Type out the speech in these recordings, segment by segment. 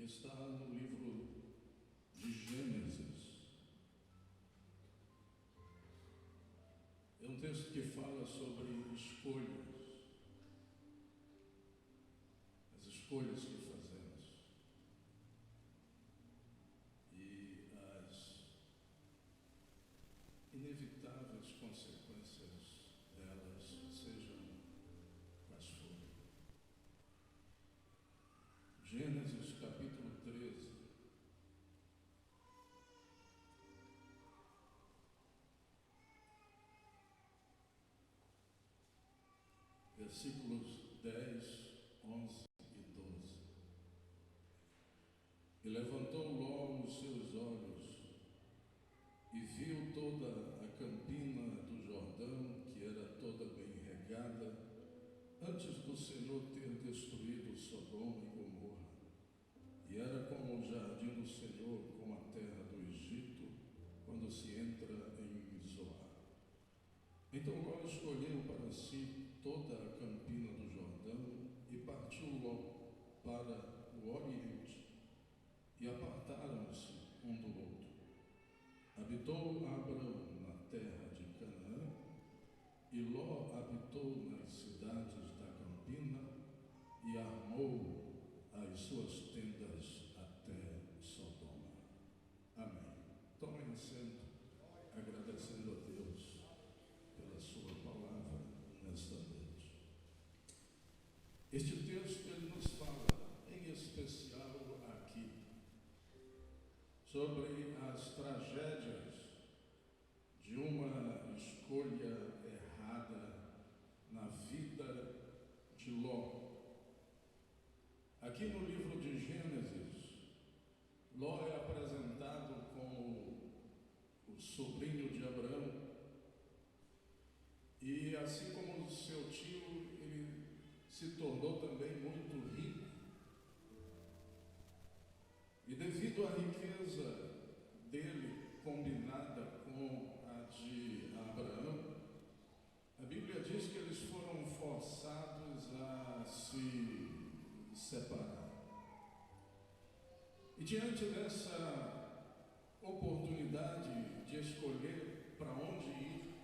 está no livro de Gênesis. É um texto que fala sobre escolhas, as escolhas que fazemos e as inevitáveis consequências delas, sejam quais forem. Gênesis capítulo 13, versículos 10, 11 e 12. E levantou Ló os seus olhos e viu toda a campina do Jordão, que era toda bem regada, antes do Senhor ter destruído Sodoma e Gomorra, e era como o jardim do Senhor com a terra do Egito, quando se entra em Zoar. Então Ló escolheu para si toda a campina do Jordão e partiu Ló para o oriente, e apartaram-se um do outro. Habitou Abrão na terra de Canaã, e Ló habitou nas cidades da campina e armou as suas tendas até Sodoma. Amém. Tomem assento, agradecendo a Deus pela sua palavra nesta noite. Este texto ele nos fala, em especial aqui, sobre as tragédias de uma escolha errada na vida de Ló. Aqui no livro de Gênesis, Ló é apresentado como o sobrinho de Abraão, e assim como seu tio, ele se tornou também muito rico. E devido à riqueza dele, combinada com a de Abraão, a Bíblia diz que eles foram forçados a se separar. E diante dessa oportunidade de escolher para onde ir,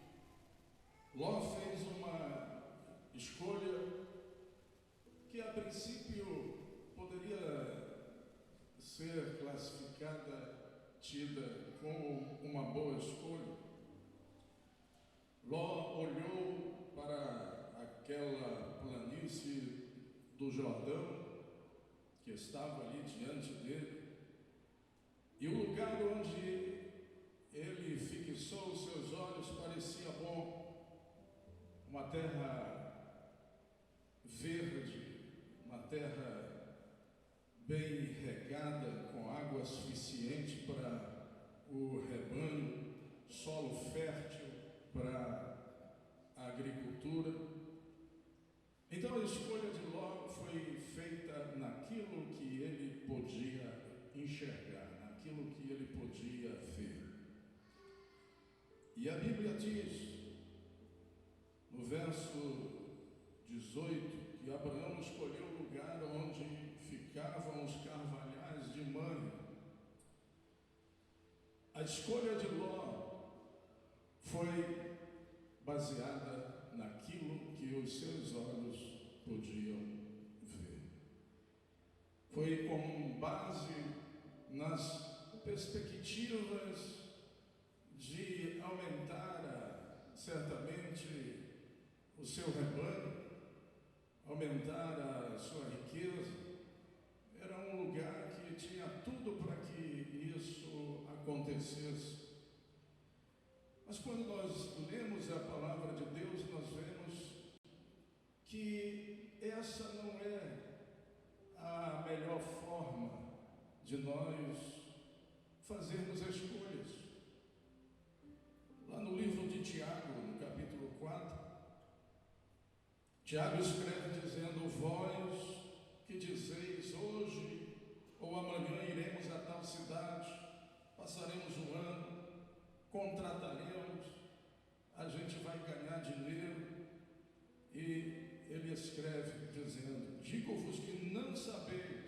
Ló fez uma escolha que a princípio poderia ser classificada, tida como uma boa escolha. Ló olhou para aquela planície do Jordão que estava ali diante dele, e o lugar onde ele fixou os seus olhos parecia bom, uma terra verde, uma terra bem regada, com água suficiente para o rebanho, solo fértil para a agricultura. Então a escolha de Ló foi feita naquilo que ele podia enxergar, naquilo que ele podia ver. E a Bíblia diz, no verso 18, que Abraão escolheu o lugar onde ficavam os carvalhais de Mamre. A escolha de Ló foi baseada naquilo que os seus olhos podiam ver. Foi com base nas perspectivas de aumentar certamente o seu rebanho, aumentar a sua riqueza. Era um lugar que tinha tudo para que isso acontecesse. Mas quando nós lemos a palavra de Deus, nós vemos que essa não é a melhor forma de nós fazermos escolhas. Lá no livro de Tiago, no capítulo 4, Tiago escreve dizendo: vós que dizeis, hoje ou amanhã iremos a tal cidade, passaremos um ano, contrataremos, a gente vai ganhar dinheiro. E ele escreve dizendo: digo-vos que não sabeis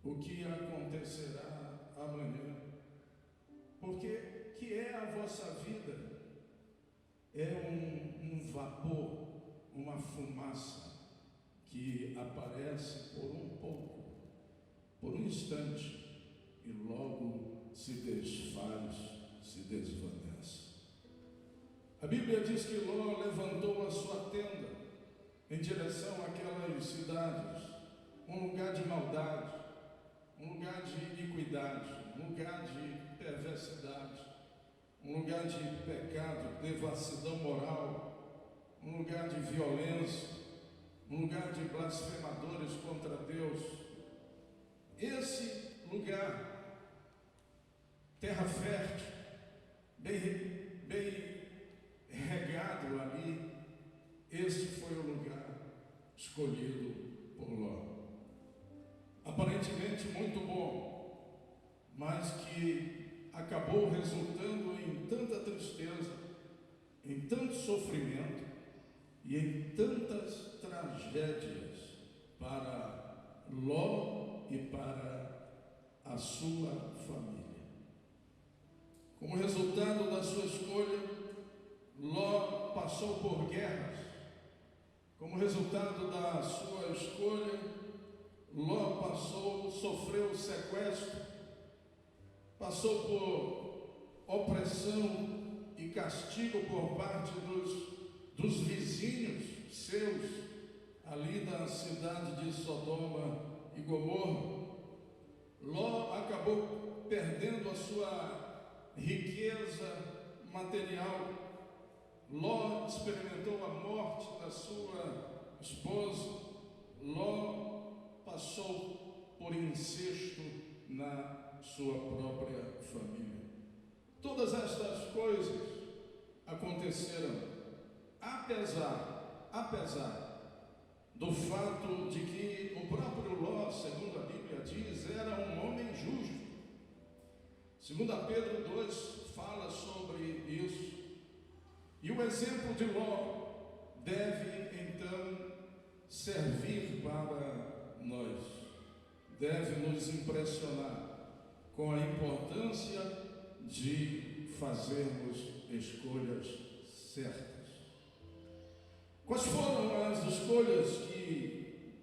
o que acontecerá amanhã. Porque que é a vossa vida? É um vapor, uma fumaça que aparece por um pouco, por um instante, e logo se desfaz, se desvanece. A Bíblia diz que Ló levantou a sua tenda em direção àquelas cidades, um lugar de maldade, um lugar de iniquidade, um lugar de perversidade, um lugar de pecado, devassidão moral, um lugar de violência, um lugar de blasfemadores contra Deus. Esse lugar, terra fértil, bem regado ali, este foi o lugar escolhido por Ló. Aparentemente muito bom, mas que acabou resultando em tanta tristeza, em tanto sofrimento e em tantas tragédias para Ló e para a sua família. Como resultado da sua escolha, Ló passou por guerras. Como resultado da sua escolha, Ló sofreu sequestro, passou por opressão e castigo por parte dos vizinhos seus, ali da cidade de Sodoma e Gomorra. Ló acabou perdendo a sua riqueza material. Ló experimentou a morte da sua esposa. Ló passou por incesto na sua própria família. Todas estas coisas aconteceram apesar do fato de que o próprio Ló, segundo a Bíblia diz, era um homem justo. Segundo Pedro 2 fala sobre isso. E o exemplo de Ló deve então servir para nós, deve nos impressionar com a importância de fazermos escolhas certas. Quais foram as escolhas que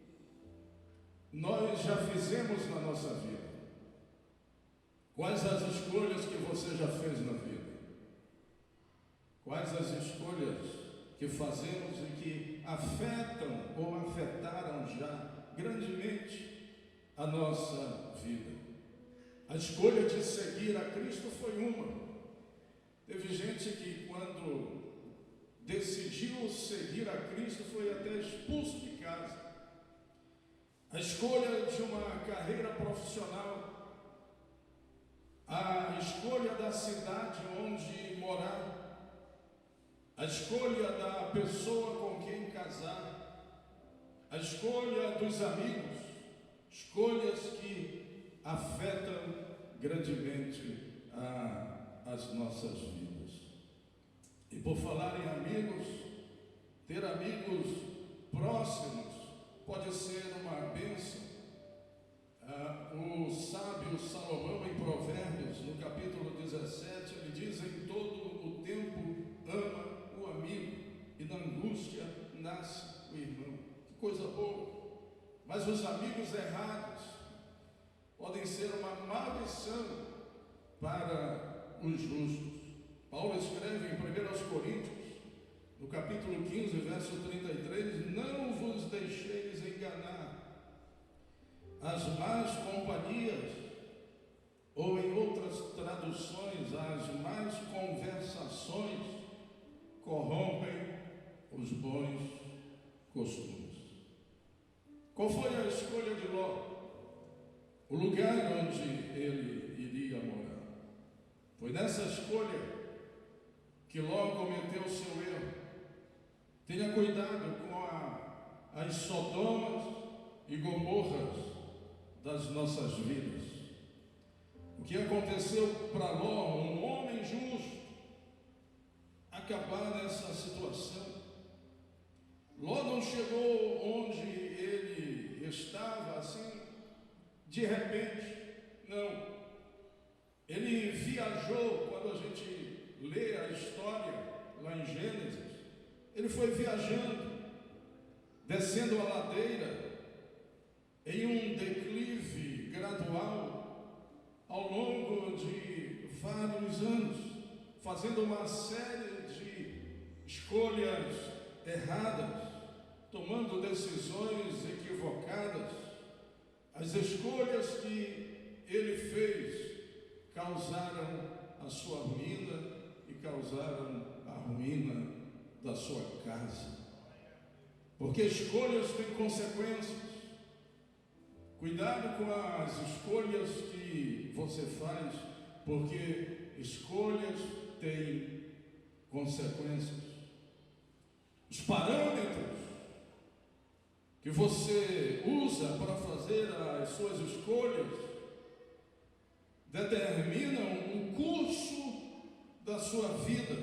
nós já fizemos na nossa vida? Quais as escolhas que você já fez na vida? Quais as escolhas que fazemos e que afetam ou afetaram já grandemente a nossa vida? A escolha de seguir a Cristo foi uma. Teve gente que, quando decidiu seguir a Cristo, foi até expulso de casa. A escolha de uma carreira profissional, a escolha da cidade onde morar, a escolha da pessoa com quem casar, a escolha dos amigos, escolhas que afetam grandemente as nossas vidas. E por falar em amigos, ter amigos próximos pode ser uma bênção. O sábio Salomão, em Provérbios, no capítulo 17, ele diz: em todo o tempo ama o amigo, e na angústia nasce o irmão. Que coisa boa! Mas os amigos errados podem ser uma maldição para os justos. Paulo escreve em 1 Coríntios, no capítulo 15, verso 33: não vos deixeis enganar, as más companhias, ou em outras traduções, as más conversações, corrompem os bons costumes. Qual foi a escolha de Ló? O lugar onde ele iria morar. Foi nessa escolha que Ló cometeu o seu erro. Tenha cuidado com as Sodomas e Gomorras das nossas vidas. O que aconteceu para Ló, um homem justo, acabar nessa situação? Ló não chegou onde ele estava assim, de repente, não. Ele viajou, quando a gente lê a história lá em Gênesis, ele foi viajando, descendo a ladeira, em um declive gradual, ao longo de vários anos, fazendo uma série de escolhas erradas, tomando decisões equivocadas. As escolhas que ele fez causaram a sua ruína e causaram a ruína da sua casa. Porque escolhas têm consequências. Cuidado com as escolhas que você faz, porque escolhas têm consequências. Os parâmetros que você usa para fazer as suas escolhas determinam o curso da sua vida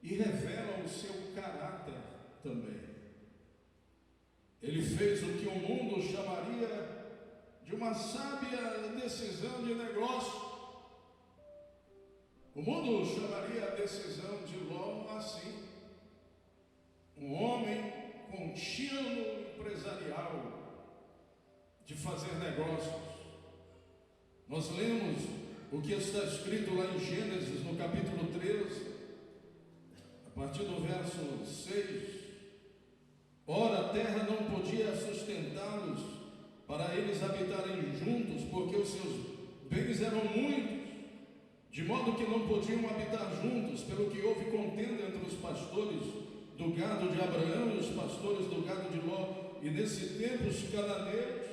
e revelam o seu caráter também. Ele fez o que o mundo chamaria de uma sábia decisão de negócio. O mundo chamaria a decisão de Ló assim: um homem contínuo empresarial de fazer negócios. Nós lemos o que está escrito lá em Gênesis, no capítulo 13, a partir do verso 6. Ora, a terra não podia sustentá-los para eles habitarem juntos, porque os seus bens eram muitos, de modo que não podiam habitar juntos, pelo que houve contenda entre os pastores do gado de Abraão e os pastores do gado de Ló. E nesse tempo os cananeus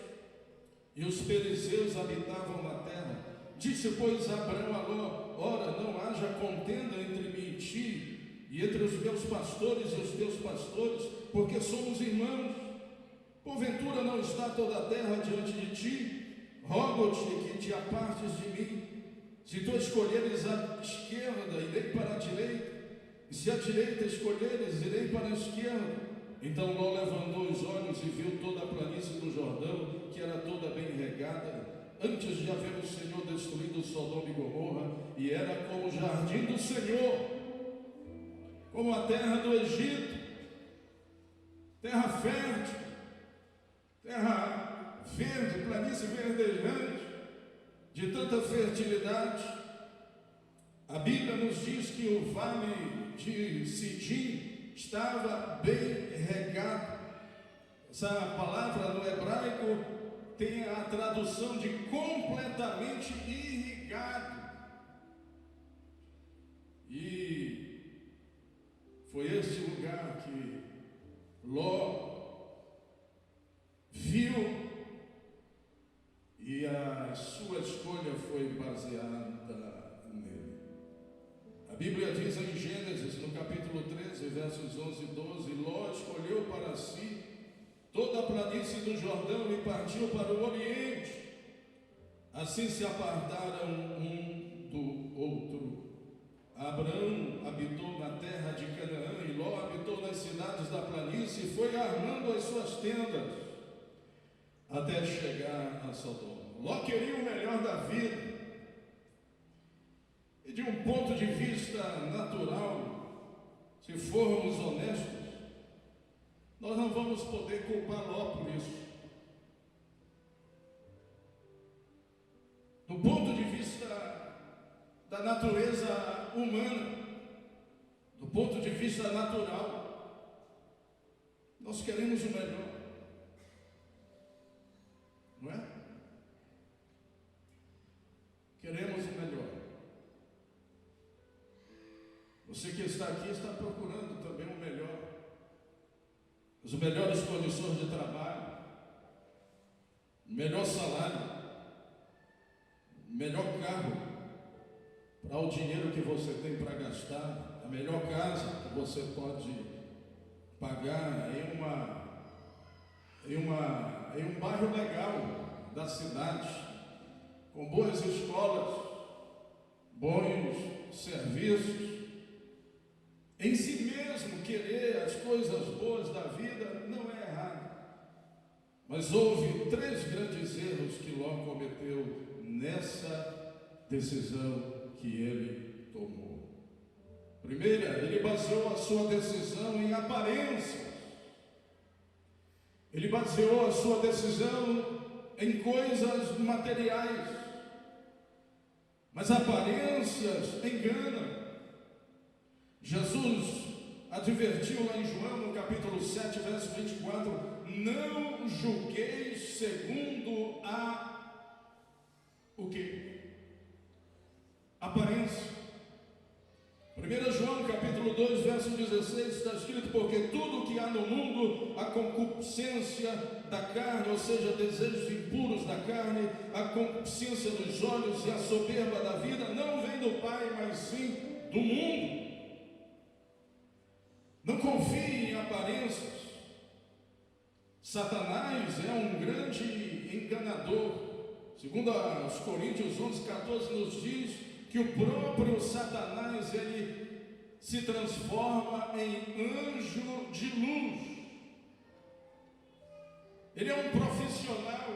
e os perizeus habitavam na terra. Disse, pois, Abraão a Ló: ora, não haja contenda entre mim e ti, e entre os meus pastores e os teus pastores, porque somos irmãos. Porventura não está toda a terra diante de ti? Rogo-te que te apartes de mim. Se tu escolheres a esquerda, irei para a direita, e se a direita escolheres, irei para a esquerda. Então Ló levantou os olhos e viu toda a planície do Jordão, que era toda bem regada, antes de haver o Senhor destruído Sodoma e Gomorra, e era como o jardim do Senhor, como a terra do Egito, terra fértil, terra verde, planície verdejante, de tanta fertilidade. A Bíblia nos diz que o vale de Sidim estava bem regado. Essa palavra no hebraico tem a tradução de completamente irrigado. E foi esse lugar que Ló viu, e a sua escolha foi baseada nele. A Bíblia diz em Gênesis, no capítulo 13, versos 11 e 12, Ló escolheu para si toda a planície do Jordão e partiu para o Oriente. Assim se apartaram um do outro. Abraão habitou na terra de Canaã e Ló habitou nas cidades da planície e foi armando as suas tendas até chegar a Sodoma. Ló queria o melhor da vida. E de um ponto de vista natural, se formos honestos, nós não vamos poder culpar Ló por isso. Do ponto de vista da natureza humana, do ponto de vista natural, nós queremos o melhor, não é? Queremos o melhor. Você que está aqui está procurando também o melhor, as melhores condições de trabalho, melhor salário, melhor carro, para o dinheiro que você tem para gastar, a melhor casa que você pode pagar em um bairro legal da cidade, com boas escolas, bons serviços. Em si mesmo querer as coisas boas da vida não é errado, Mas houve 3 grandes erros que Ló cometeu nessa decisão que ele tomou. Primeira, ele baseou a sua decisão em aparências. Ele baseou a sua decisão em coisas materiais. Mas aparências enganam. Jesus advertiu lá em João, no capítulo 7, verso 24: não julgueis segundo o quê? Aparência. 1 João capítulo 2, verso 16, está escrito: porque tudo que há no mundo, a concupiscência da carne, ou seja, desejos impuros da carne, a concupiscência dos olhos e a soberba da vida, não vem do Pai, mas sim do mundo. Não confie em aparências. Satanás é um grande enganador. Segundo aos Coríntios 11:14 nos diz que o próprio Satanás, ele se transforma em anjo de luz. Ele é um profissional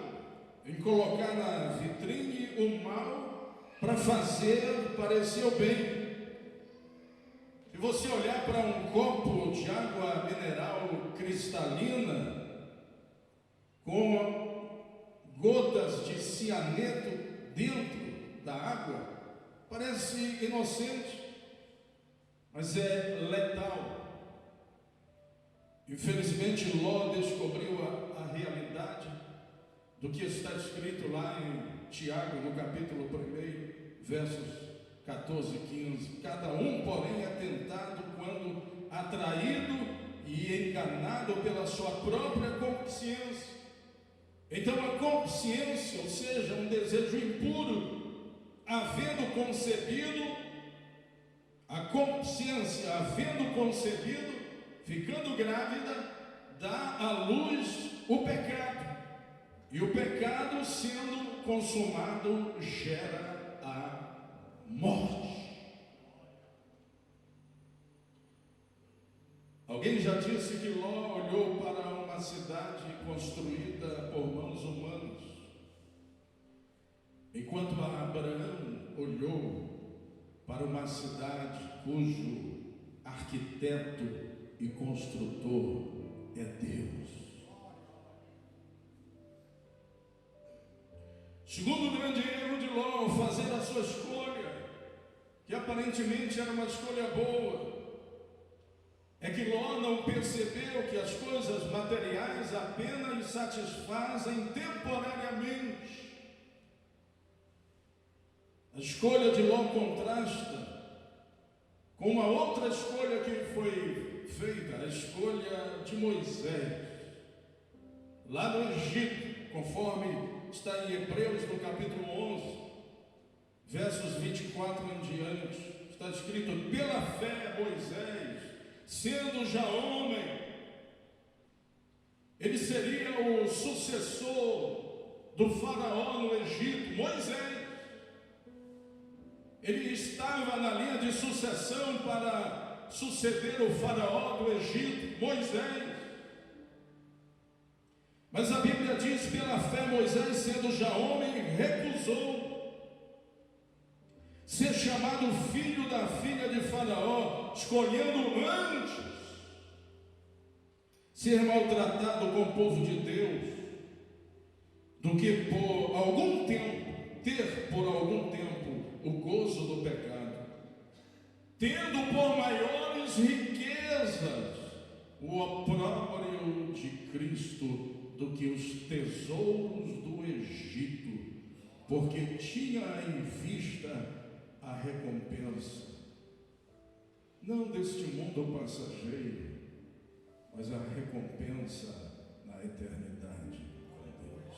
em colocar na vitrine o mal para fazer parecer o bem. Se você olhar para um copo de água mineral cristalina com gotas de cianeto dentro da água, parece inocente, mas é letal. Infelizmente, Ló descobriu a realidade do que está escrito lá em Tiago, no capítulo 1, versos 14 e 15. Cada um, porém, é tentado quando atraído e enganado pela sua própria concupiscência. Então, a concupiscência, ou seja, um desejo impuro, havendo concebido, a concupiscência, havendo concebido, ficando grávida, dá à luz o pecado. E o pecado, sendo consumado, gera a morte. Alguém já disse que Ló olhou para uma cidade construída por mãos humanas, enquanto Abraão olhou para uma cidade cujo arquiteto e construtor é Deus. Segundo grande erro de Ló, fazer a sua escolha, que aparentemente era uma escolha boa, é que Ló não percebeu que as coisas materiais apenas satisfazem temporariamente. A escolha de Ló contrasta com uma outra escolha que foi feita, a escolha de Moisés, lá no Egito, conforme está em Hebreus, no capítulo 11, versos 24 em diante, está escrito: pela fé Moisés, sendo já homem, ele seria o sucessor do faraó no Egito. Moisés, ele estava na linha de sucessão para suceder o faraó do Egito, Moisés. Mas a Bíblia diz: pela fé Moisés, sendo já homem, recusou ser chamado filho da filha de Faraó, escolhendo antes ser maltratado com o povo de Deus, do que por algum tempo, ter por algum tempo o gozo do pecado, tendo por maiores riquezas o opróbrio de Cristo do que os tesouros do Egito, porque tinha em vista a recompensa, não deste mundo passageiro, mas a recompensa na eternidade com Deus.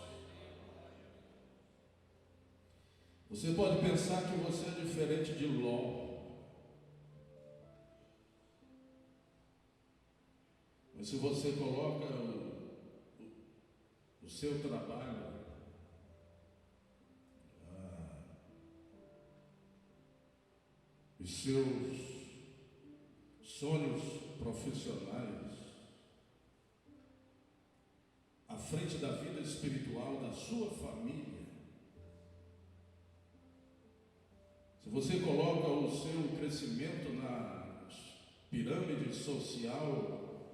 Você pode pensar que você é diferente de Ló, mas se você coloca o seu trabalho, os seus sonhos profissionais, a frente da vida espiritual da sua família. Se você coloca o seu crescimento na pirâmide social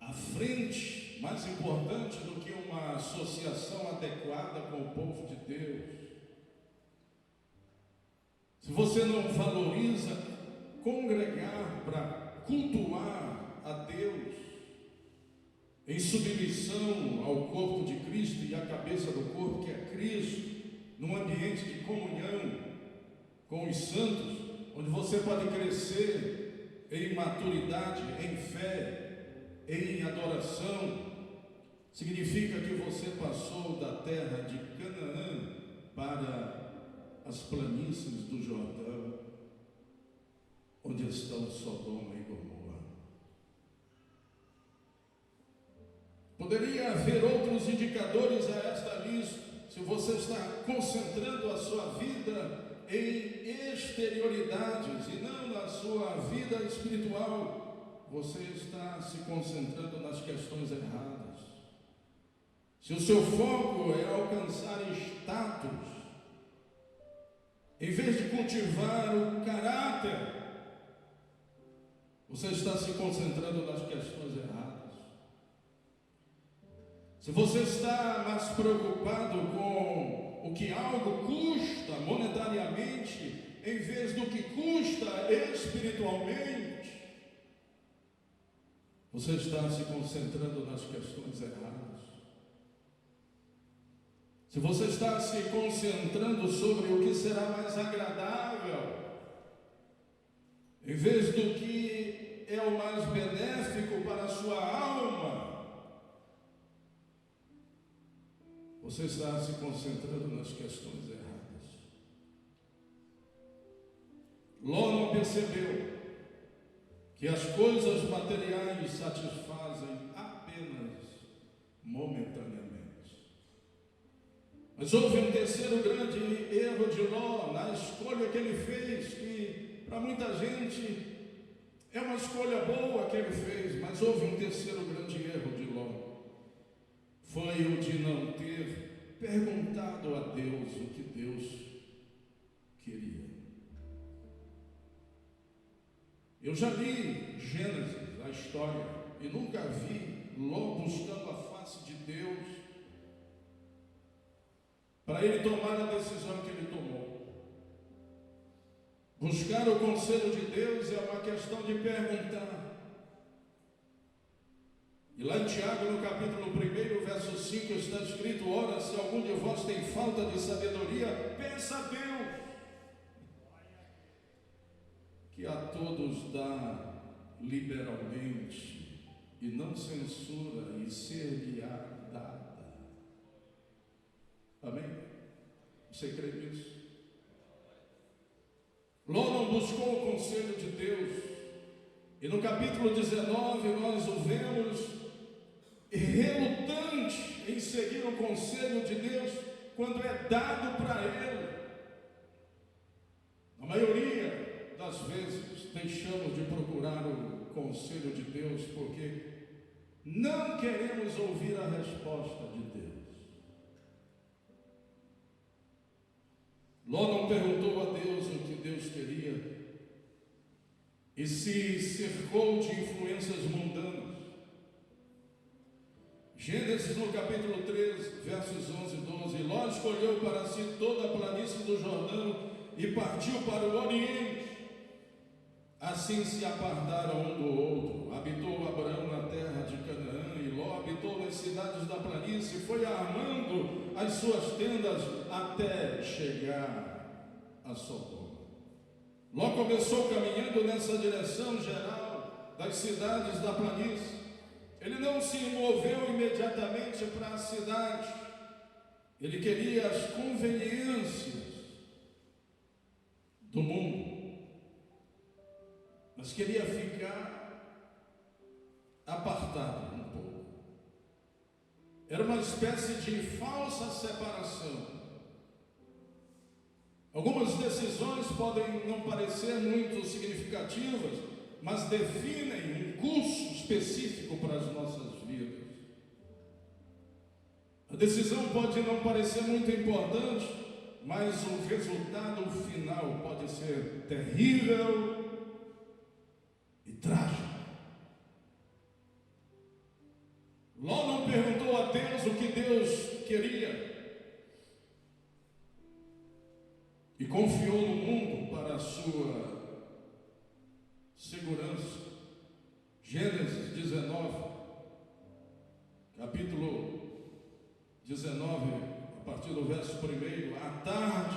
à frente, mais importante do que uma associação adequada com o povo de Deus, se você não valoriza congregar para cultuar a Deus em submissão ao corpo de Cristo e à cabeça do corpo, que é Cristo, num ambiente de comunhão com os santos, onde você pode crescer em maturidade, em fé, em adoração, significa que você passou da terra de Canaã para as planícies do Jordão, onde estão Sodoma e Gomorra. Poderia haver outros indicadores a esta lista. Se você está concentrando a sua vida em exterioridades e não na sua vida espiritual, você está se concentrando nas questões erradas. Se o seu foco é alcançar status, em vez de cultivar o caráter, você está se concentrando nas questões erradas. Se você está mais preocupado com o que algo custa monetariamente, em vez do que custa espiritualmente, você está se concentrando nas questões erradas. Se você está se concentrando sobre o que será mais agradável, em vez do que é o mais benéfico para a sua alma, você está se concentrando nas questões erradas. Ló não percebeu que as coisas materiais satisfazem apenas momentaneamente. Mas houve um terceiro grande erro de Ló na escolha que ele fez, que para muita gente é uma escolha boa que ele fez, mas houve um terceiro grande erro de Ló. Foi o de não ter perguntado a Deus o que Deus queria. Eu já li Gênesis, a história, e nunca vi Ló buscando a face de Deus para ele tomar a decisão que ele tomou. Buscar o conselho de Deus é uma questão de perguntar. E lá em Tiago, no capítulo 1, verso 5, está escrito: ora, se algum de vós tem falta de sabedoria, peça a Deus, que a todos dá liberalmente, e não censura, e ser-lhe-á dada. Amém? Você crê nisso? Ló não buscou o conselho de Deus, e no capítulo 19 nós o vemos relutante em seguir o conselho de Deus quando é dado para ele. A maioria das vezes deixamos de procurar o conselho de Deus porque não queremos ouvir a resposta de Deus. Ló não perguntou a Deus o que Deus queria e se cercou de influências mundanas. Gênesis no capítulo 3, versos 11 e 12. Ló escolheu para si toda a planície do Jordão e partiu para o Oriente. Assim se apartaram um do outro. Habitou Abraão na terra de Canaã, e Ló habitou nas cidades da planície, e foi armando as suas tendas até chegar a Sodoma. Ló começou caminhando nessa direção geral das cidades da planície. Ele não se moveu imediatamente para a cidade. Ele queria as conveniências do mundo, mas queria ficar apartado um pouco. Era uma espécie de falsa separação. Algumas decisões podem não parecer muito significativas, mas definem um curso específico para as nossas vidas. decisão pode não parecer muito importante, mas o resultado final pode ser terrível e trágico. Ló não perguntou a Deus o que Deus queria e confiou no mundo para a sua segurança. Gênesis 19, capítulo 19, a partir do verso 1. À tarde,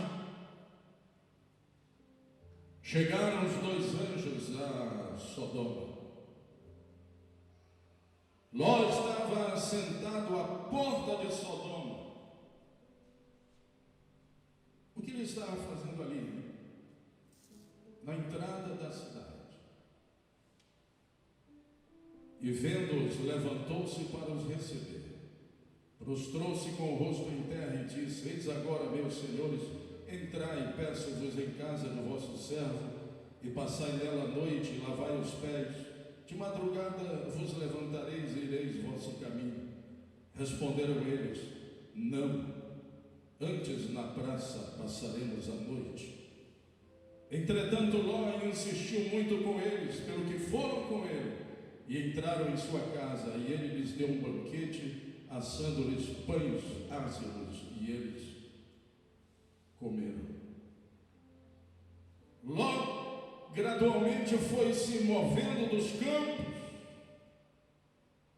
chegaram os dois anjos a Sodoma. Ló estava sentado à porta de Sodoma. O que ele estava fazendo ali? Na entrada da cidade. E vendo-os, levantou-se para os receber. Prostrou-se com o rosto em terra e disse: Eis agora, meus senhores, entrai, peço-vos em casa do vosso servo, e passai nela a noite, e lavai os pés. De madrugada vos levantareis e ireis vosso caminho. Responderam eles: Não, antes na praça passaremos a noite. Entretanto Ló insistiu muito com eles, pelo que foram com ele, e entraram em sua casa, e ele lhes deu um banquete, assando-lhes pães ázimos, e eles comeram. Ló gradualmente foi se movendo dos campos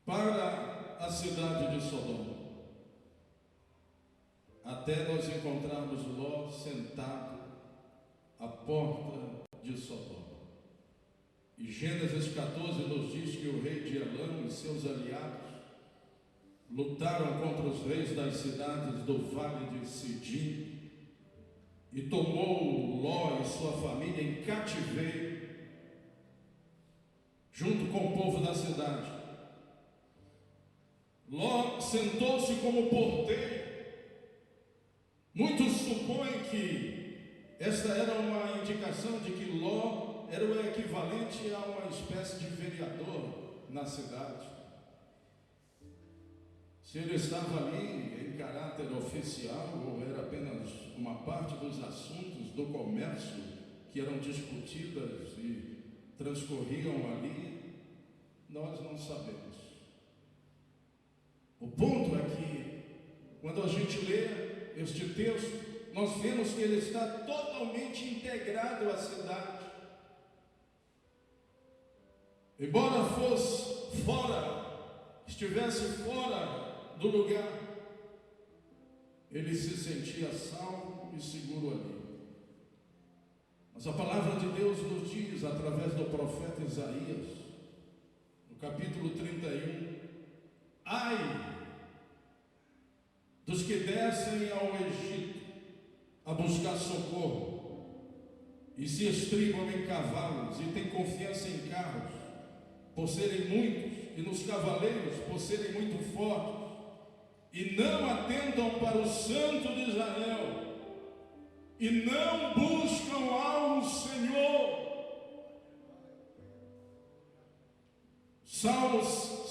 para a cidade de Sodoma, até nós encontrarmos Ló sentado à porta de Sodoma. E Gênesis 14 nos diz que o rei de Elão e seus aliados lutaram contra os reis das cidades do vale de Sidim, e tomou Ló e sua família em cativeiro, junto com o povo da cidade. Ló sentou-se como porteiro. Muitos supõem que esta era uma indicação de que Ló era o equivalente a uma espécie de vereador na cidade. Se ele estava ali em caráter oficial ou era apenas uma parte dos assuntos do comércio que eram discutidas e transcorriam ali, nós não sabemos. O ponto é que, quando a gente lê este texto, nós vemos que ele está totalmente integrado à cidade. Embora fosse fora, estivesse fora do lugar, ele se sentia salvo e seguro ali. Mas a palavra de Deus nos diz, através do profeta Isaías, no capítulo 31, ai dos que descem ao Egito a buscar socorro e se estribam em cavalos e têm confiança em carros, por serem muitos, e nos cavaleiros, por serem muito fortes, e não atentam para o Santo de Israel, e não buscam ao Senhor. Salmos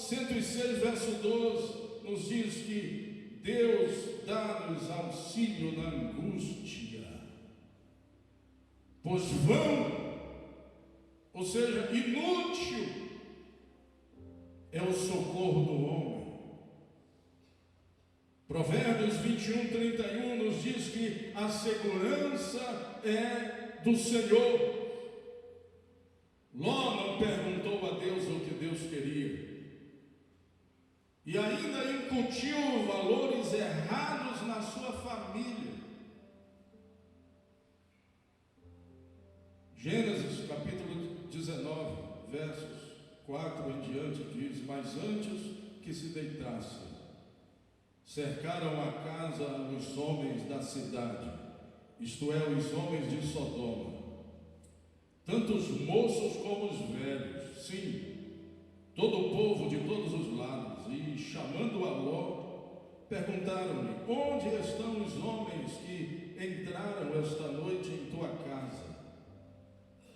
106, verso 12, nos diz que Deus dá-nos auxílio na angústia, pois vão, ou seja, inútil é o socorro do homem. Provérbios 21, 31 nos diz que a segurança é do Senhor. Ló não perguntou a Deus o que Deus queria, e ainda incutiu valores errados na sua família. Gênesis capítulo 19, versos 4 em diante diz: Mas antes que se deitassem, cercaram a casa os homens da cidade, isto é, os homens de Sodoma, tanto os moços como os velhos, sim, todo o povo de todos os lados, e chamando a Ló, perguntaram-lhe: Onde estão os homens que entraram esta noite em tua casa?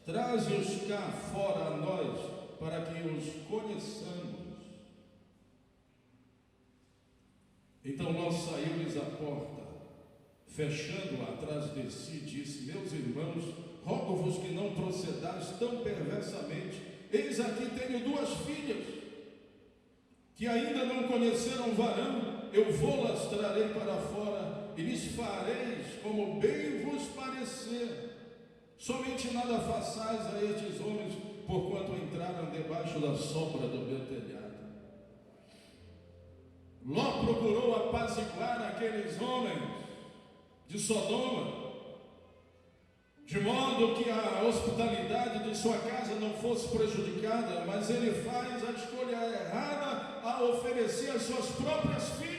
Traze-os cá fora a nós, para que os conheçamos. Então Ló saiu-lhes à porta, fechando-a atrás de si, disse: meus irmãos, rogo-vos que não procedais tão perversamente. Eis aqui tenho 2 filhas, que ainda não conheceram varão. Eu vou-las trarei para fora, e lhes fareis como bem vos parecer. Somente nada façais a estes homens, porquanto entraram debaixo da sombra do meu telhado. Ló procurou apaziguar aqueles homens de Sodoma, de modo que a hospitalidade de sua casa não fosse prejudicada, mas ele faz a escolha errada a oferecer as suas próprias filhas.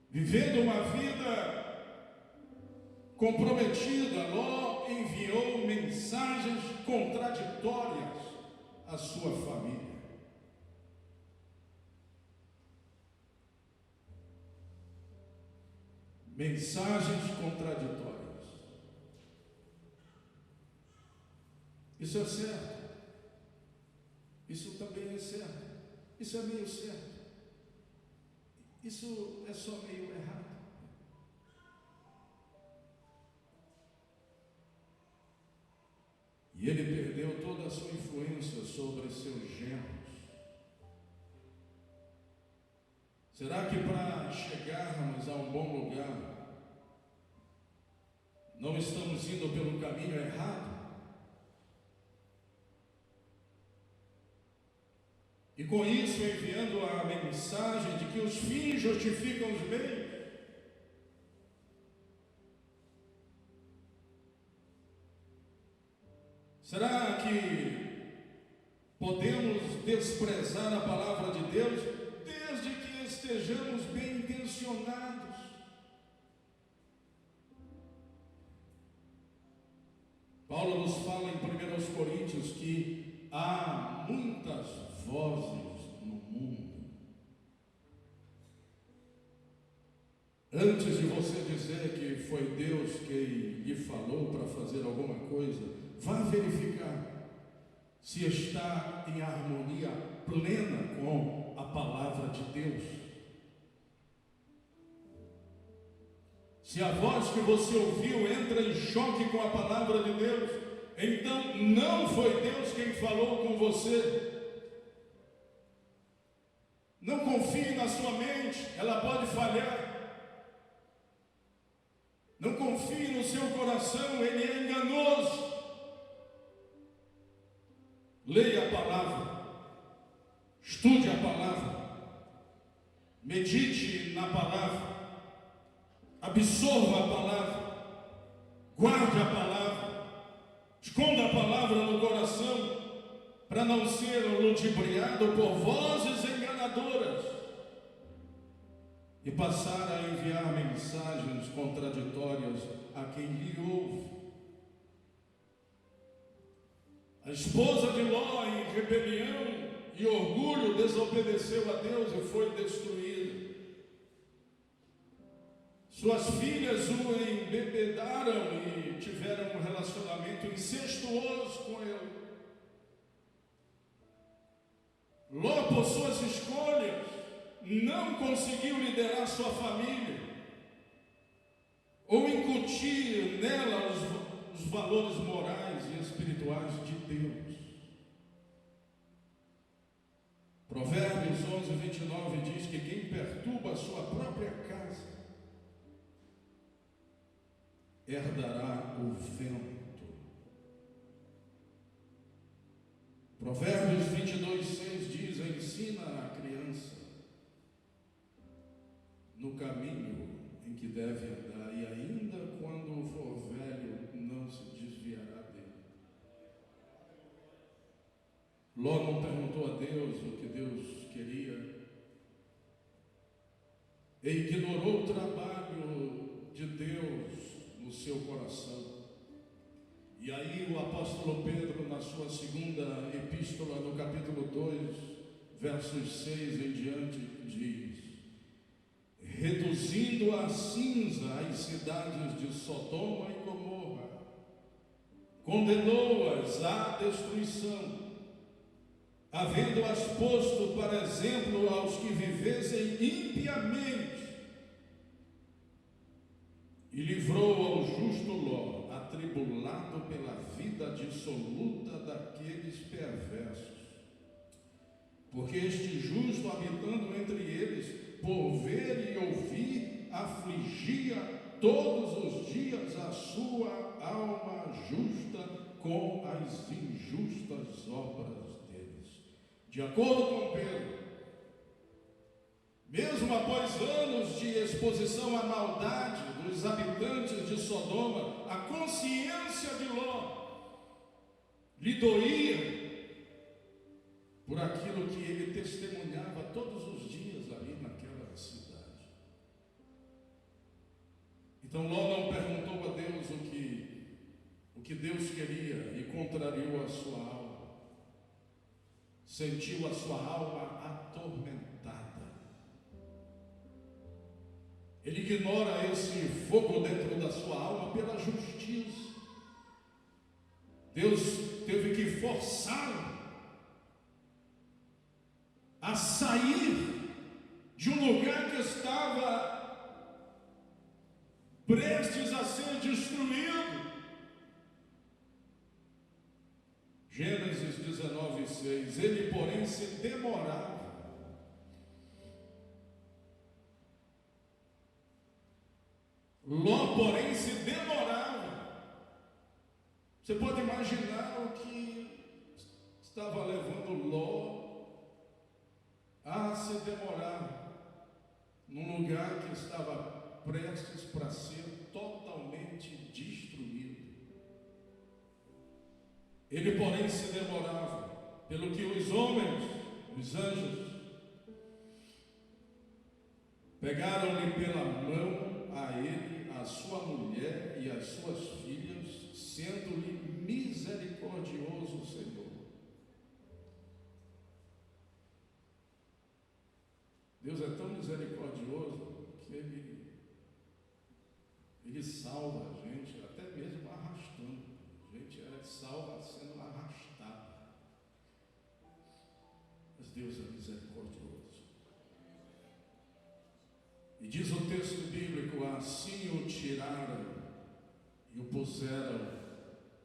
Vivendo uma vida comprometida, Ló enviou mensagens contraditórias à sua família. Mensagens contraditórias. Isso é certo. Isso também é certo. Isso é meio certo. Isso é só meio errado. E ele perdeu toda a sua influência sobre seus genros. Será que para chegarmos a um bom lugar, não estamos indo pelo caminho errado? E com isso enviando a mensagem de que os fins justificam os meios. Será que podemos desprezar a palavra de Deus desde que estejamos bem intencionados? Paulo nos fala em 1 Coríntios que há muitas vozes no mundo. Antes de você dizer que foi Deus quem lhe falou para fazer alguma coisa, vá verificar se está em harmonia plena com a palavra de Deus. Se a voz que você ouviu entra em choque com a palavra de Deus, então não foi Deus quem falou com você. Não confie na sua mente, ela pode falhar. Não confie no seu coração, ele é enganoso. Leia a palavra, estude a palavra, medite na palavra, absorva a palavra, guarde a palavra, esconda a palavra no coração, para não ser ludibriado por vozes enganadoras e passar a enviar mensagens contraditórias a quem lhe ouve. A esposa de Ló, em rebelião e orgulho, desobedeceu a Deus e foi destruída. Suas filhas o embebedaram e tiveram um relacionamento incestuoso com ele. Ló, por suas escolhas, não conseguiu liderar sua família ou incutir nela os valores morais e espirituais de Deus. Provérbios 11:29 diz que quem perturba a sua própria casa herdará o vento. Provérbios 22:6 diz: ensina a criança no caminho em que deve andar, e ainda quando for velho não se desviará dele. Ló não perguntou a Deus o que Deus queria e ignorou o trabalho de Deus no seu coração. E aí o apóstolo Pedro, na sua segunda epístola, no capítulo 2, versos 6 em diante, diz: reduzindo a cinza as cidades de Sodoma e Gomorra, condenou-as à destruição, havendo-as posto para exemplo aos que vivessem impiamente, e livrou ao justo Ló, atribulado pela vida dissoluta daqueles perversos. Porque este justo, habitando entre eles, por ver e ouvir, afligia todos os dias a sua alma justa com as injustas obras deles. De acordo com Pedro, mesmo após anos de exposição à maldade dos habitantes de Sodoma, a consciência de Ló lhe doía por aquilo que ele testemunhava todos os dias ali naquela cidade. Então Ló não perguntou a Deus o que Deus queria e contrariou a sua alma. Sentiu a sua alma atormentada. Ele ignora esse fogo dentro da sua alma pela justiça. Deus teve que forçá-lo a sair de um lugar que estava prestes a ser destruído. Gênesis 19:6. Ele, porém, se demorava. Ló, porém, se demorava. Você pode imaginar o que estava levando Ló a se demorar num lugar que estava prestes para ser totalmente destruído. Ele, porém, se demorava, pelo que os homens, os anjos, pegaram-lhe pela mão a ele, a sua mulher e as suas filhas, sendo-lhe misericordioso o Senhor. Deus é tão misericordioso que Ele salva a gente, até mesmo arrastando. A gente é salva sendo arrastada. Mas Deus é misericordioso. E diz o texto bíblico: assim o tiraram e o puseram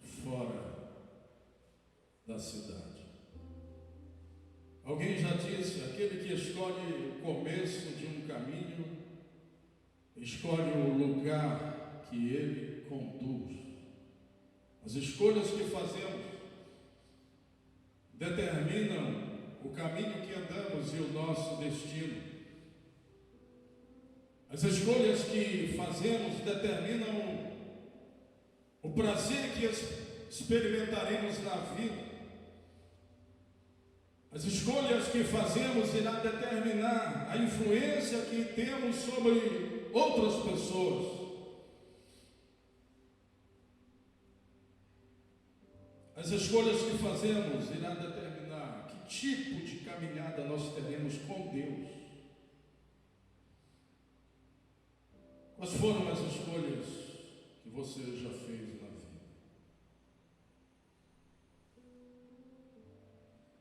fora da cidade. Alguém já disse: aquele que escolhe o começo de um caminho, escolhe o lugar que ele conduz. As escolhas que fazemos determinam o caminho que andamos e o nosso destino. As escolhas que fazemos determinam o prazer que experimentaremos na vida. As escolhas que fazemos irá determinar a influência que temos sobre outras pessoas. As escolhas que fazemos irá determinar que tipo de caminhada nós teremos com Deus. Quais foram as escolhas que você já fez na vida?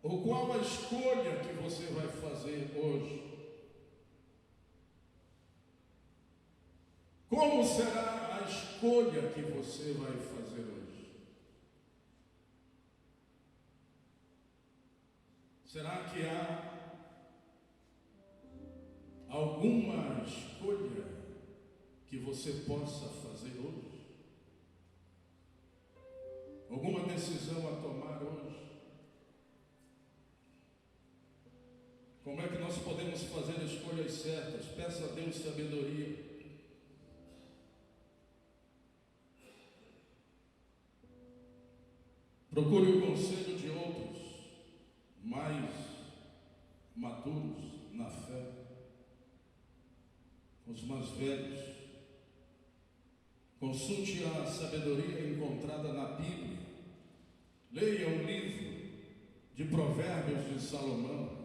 Ou qual a escolha que você vai fazer hoje? Como será a escolha que você vai fazer hoje? Será que há alguma escolha que você possa fazer hoje? Alguma decisão a tomar hoje? Como é que nós podemos fazer escolhas certas? Peça a Deus sabedoria. Procure o conselho de outros mais maduros na fé, os mais velhos. Consulte a sabedoria encontrada na Bíblia. Leia o livro de Provérbios de Salomão.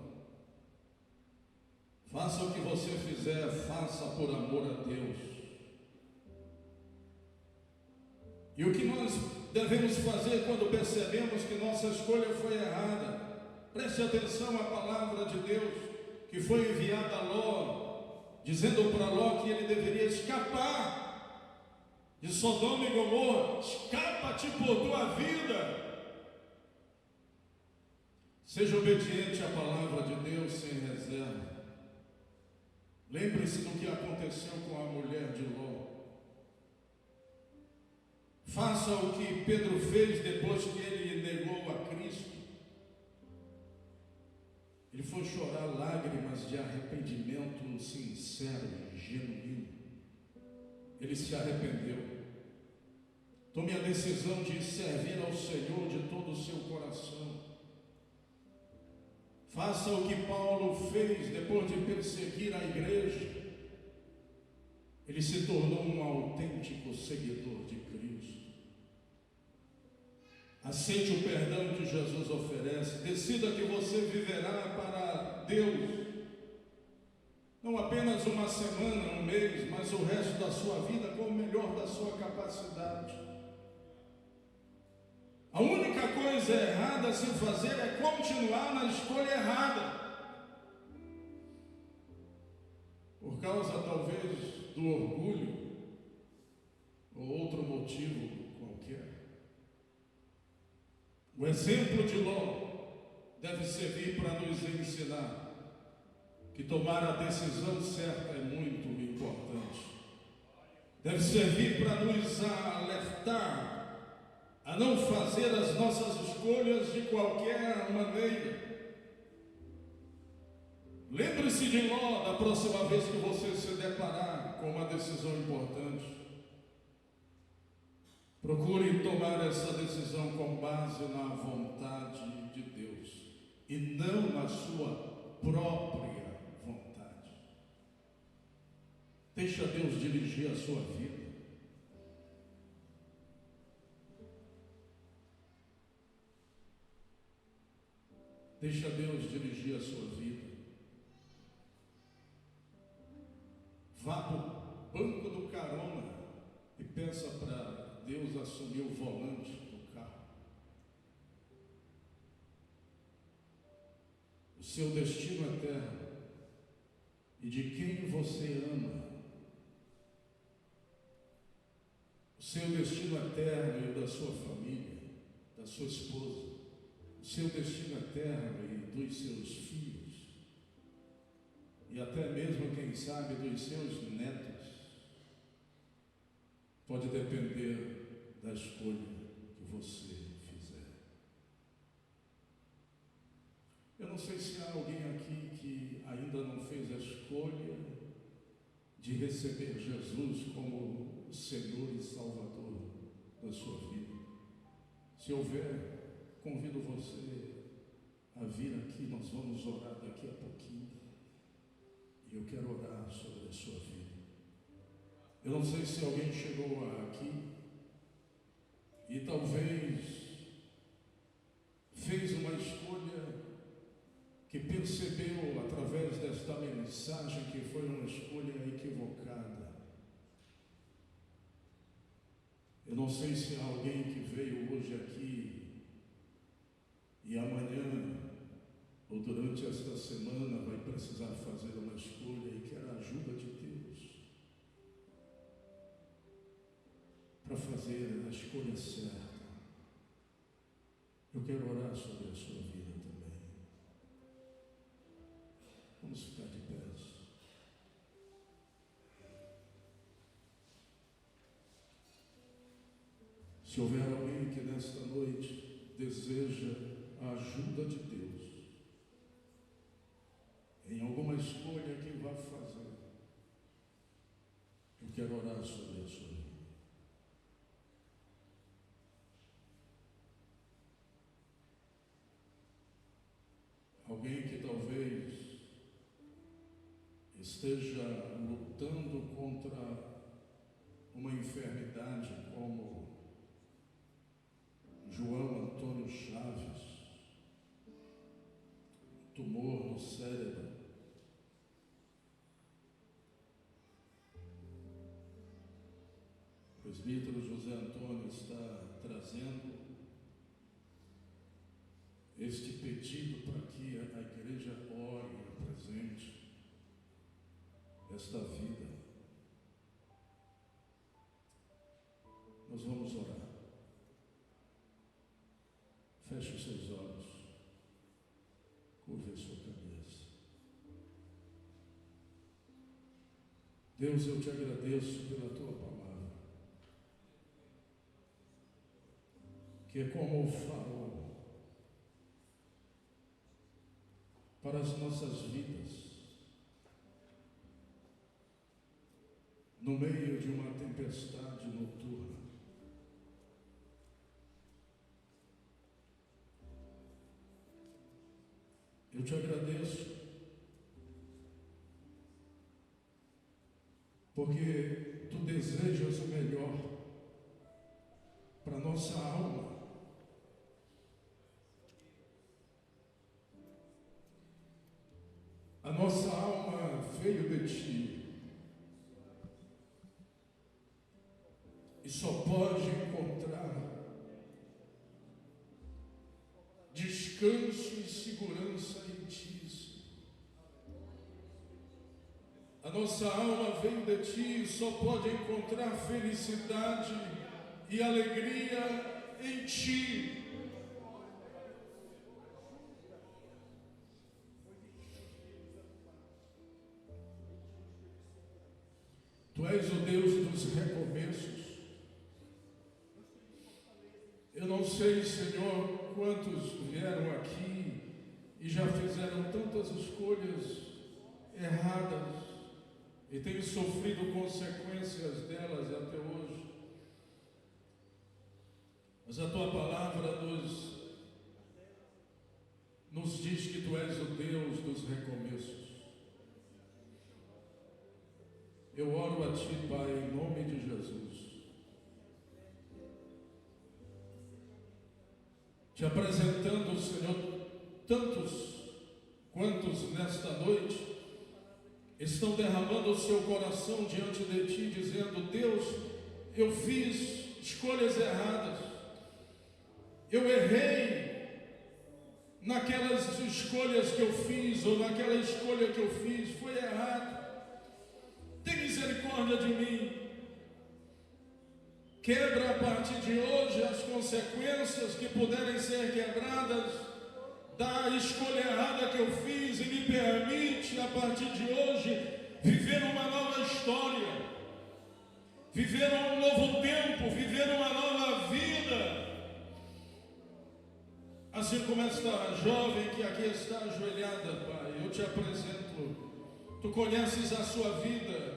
Faça o que você fizer, faça por amor a Deus. E o que nós devemos fazer quando percebemos que nossa escolha foi errada? Preste atenção à palavra de Deus que foi enviada a Ló, dizendo para Ló que ele deveria escapar de Sodoma e Gomorra. Escapa-te por tua vida. Seja obediente à palavra de Deus sem reserva. Lembre-se do que aconteceu com a mulher de Ló. Faça o que Pedro fez depois que ele negou a Cristo. Ele foi chorar lágrimas de arrependimento sincero e genuíno. Ele se arrependeu. Tome a decisão de servir ao Senhor de todo o seu coração. Faça o que Paulo fez depois de perseguir a igreja. Ele se tornou um autêntico seguidor de Cristo. Aceite o perdão que Jesus oferece. Decida que você viverá para Deus. Não apenas uma semana, um mês, mas o resto da sua vida com o melhor da sua capacidade. A única coisa errada a se fazer é continuar na escolha errada. Por causa, talvez, do orgulho ou outro motivo qualquer. O exemplo de Ló deve servir para nos ensinar que tomar a decisão certa é muito importante. Deve servir para nos alertar a não fazer as nossas escolhas de qualquer maneira. Lembre-se de Ló da próxima vez que você se deparar com uma decisão importante. Procure tomar essa decisão com base na vontade de Deus e não na sua própria vontade. Deixa Deus dirigir a sua vida. Deixa Deus dirigir a sua vida. Vá para o banco do carona e peça para Deus assumir o volante do carro. O seu destino eterno e de quem você ama. O seu destino eterno e da sua família, da sua esposa. O seu destino eterno e dos seus filhos. E até mesmo, quem sabe, dos seus netos. Pode depender da escolha que você fizer. Eu não sei se há alguém aqui que ainda não fez a escolha de receber Jesus como Senhor e Salvador da sua vida. Se houver, convido você a vir aqui, nós vamos orar daqui a pouquinho. E eu quero orar sobre a sua vida. Eu não sei se alguém chegou aqui e talvez fez uma escolha que percebeu através desta mensagem que foi uma escolha equivocada. Eu não sei se há alguém que veio hoje aqui e amanhã ou durante esta semana vai precisar fazer uma escolha e quer a ajuda de Deus para fazer a escolha certa. Eu quero orar sobre a sua vida também. Vamos ficar de pé. Se houver alguém que nesta noite deseja a ajuda de Deus em alguma escolha que vá fazer, eu quero orar sobre a sua vida. Alguém que talvez esteja lutando contra uma enfermidade como João Antônio Chaves, tumor no cérebro. O presbítero José Antônio está trazendo este pedido para que a igreja ore e apresente esta vida. Nós vamos orar. Feche os seus olhos, curve a sua cabeça. Deus, eu te agradeço pela tua palavra, que é como o farol para as nossas vidas, no meio de uma tempestade noturna. Eu te agradeço, porque tu desejas o melhor para a nossa alma. A nossa alma veio de ti e só pode encontrar descanso e segurança em ti. A nossa alma veio de ti e só pode encontrar felicidade e alegria em ti. Tu és o Deus dos recomeços. Eu não sei, Senhor, quantos vieram aqui e já fizeram tantas escolhas erradas e têm sofrido consequências delas até hoje. Mas a tua palavra nos diz que tu és o Deus dos recomeços. Eu oro a ti, Pai, em nome de Jesus, te apresentando, Senhor, tantos quantos nesta noite estão derramando o seu coração diante de ti, dizendo: Deus, eu fiz escolhas erradas, eu errei naquelas escolhas que eu fiz, ou naquela escolha que eu fiz, foi errado. Tem misericórdia de mim. Quebra a partir de hoje as consequências que puderem ser quebradas da escolha errada que eu fiz e me permite, a partir de hoje, viver uma nova história, viver um novo tempo, viver uma nova vida. Assim como esta jovem que aqui está ajoelhada, Pai, eu te apresento. Tu conheces a sua vida.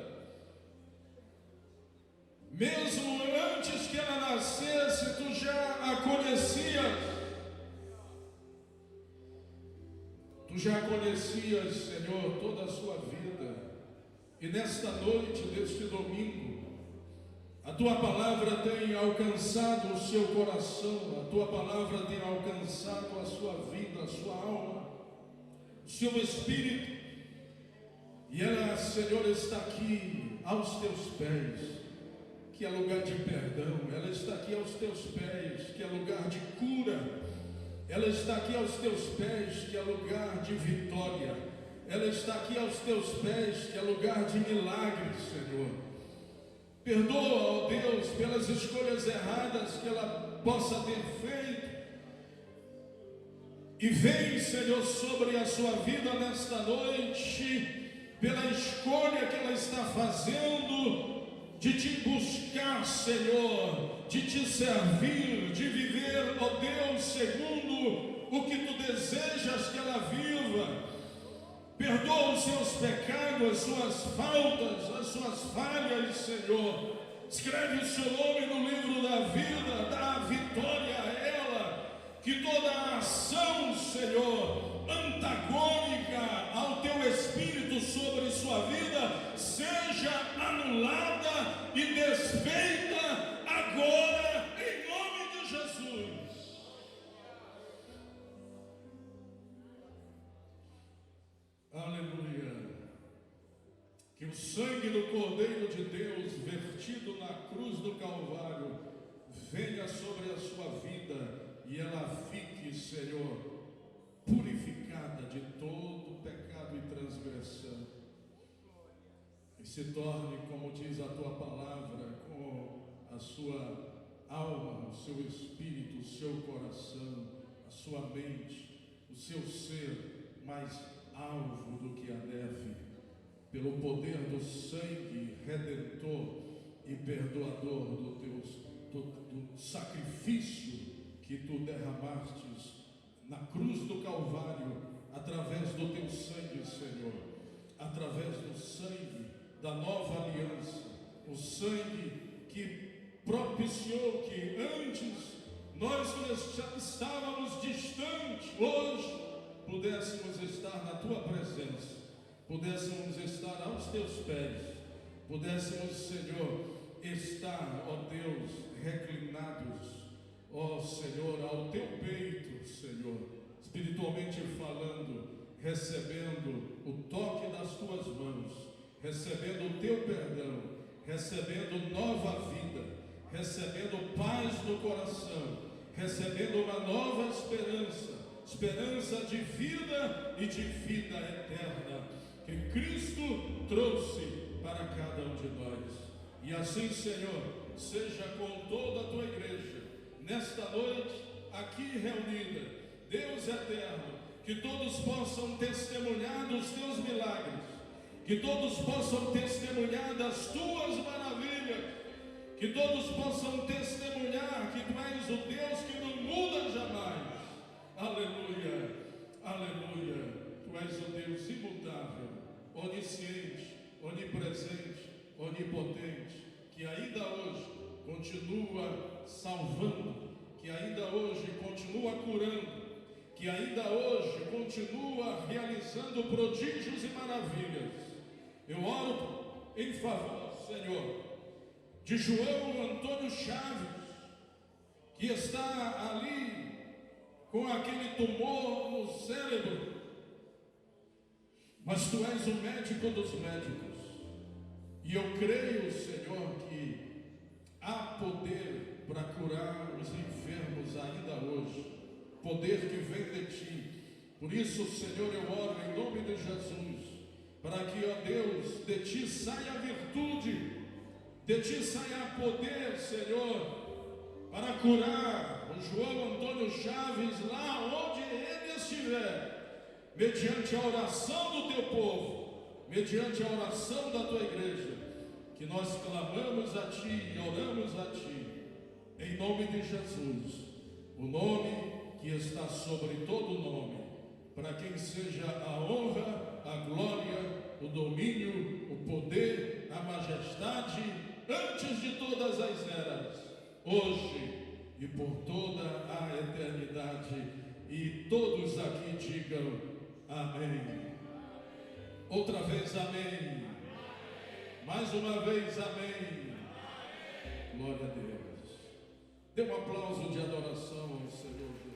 Mesmo antes que ela nascesse, tu já a conhecias. Tu já conhecias, Senhor, toda a sua vida. E nesta noite deste domingo, a tua palavra tem alcançado o seu coração, a tua palavra tem alcançado a sua vida, a sua alma, o seu espírito. E ela, Senhor, está aqui aos teus pés, que é lugar de perdão. Ela está aqui aos teus pés, que é lugar de cura. Ela está aqui aos teus pés, que é lugar de vitória. Ela está aqui aos teus pés, que é lugar de milagres, Senhor. Perdoa, ó Deus, pelas escolhas erradas que ela possa ter feito. E vem, Senhor, sobre a sua vida nesta noite, pela escolha que ela está fazendo, de te buscar, Senhor, de te servir, de viver, ó Deus, segundo o que tu desejas que ela viva. Perdoa os seus pecados, as suas faltas, as suas falhas, Senhor. Escreve o seu nome no livro da vida, dá vitória a ela. Que toda a ação, Senhor, antagônica ao teu Espírito sobre sua vida, seja anulada e desfeita agora, em nome de Jesus. Aleluia. Que o sangue do Cordeiro de Deus, vertido na cruz do Calvário, venha sobre a sua vida e ela fique, Senhor, purificada de todo pecado e transgressão, e se torne, como diz a tua palavra, com a sua alma, o seu espírito, o seu coração, a sua mente, o seu ser mais alvo do que a neve, pelo poder do sangue redentor e perdoador do sacrifício que tu derramastes na cruz do Calvário, através do teu sangue, Senhor, através do sangue da nova aliança, o sangue que propiciou que antes nós estávamos distantes, hoje pudéssemos estar na tua presença, pudéssemos estar aos teus pés, pudéssemos, Senhor, estar, ó Deus, reclinados, ó Senhor, ao teu peito, Senhor, espiritualmente falando, recebendo o toque das tuas mãos, recebendo o teu perdão, recebendo nova vida, recebendo paz no coração, recebendo uma nova esperança de vida e de vida eterna, que Cristo trouxe para cada um de nós. E assim, Senhor, seja com toda a tua igreja, nesta noite, aqui reunida, Deus eterno, que todos possam testemunhar dos teus milagres, que todos possam testemunhar das tuas maravilhas, que todos possam testemunhar que tu és o Deus que não muda jamais. Aleluia, aleluia. Tu és o Deus imutável, onisciente, onipresente, onipotente, que ainda hoje continua salvando, que ainda hoje continua curando, que ainda hoje continua realizando prodígios e maravilhas. Eu oro em favor, Senhor, de João Antônio Chaves, que está ali com aquele tumor no cérebro, mas tu és o médico dos médicos, e eu creio, Senhor, que há poder para curar os enfermos ainda hoje, poder que vem de ti. Por isso, Senhor, eu oro em nome de Jesus, para que, ó Deus, de ti saia a virtude, de ti saia poder, Senhor, para curar o João Antônio Chaves lá onde ele estiver, mediante a oração do teu povo, mediante a oração da tua igreja, que nós clamamos a ti e oramos a ti, em nome de Jesus, o nome que está sobre todo nome, para quem seja a honra, a glória, o domínio, o poder, a majestade, antes de todas as eras, hoje e por toda a eternidade. E todos aqui digam amém. Outra vez amém. Mais uma vez amém. Glória a Deus. Dê um aplauso de adoração ao Senhor.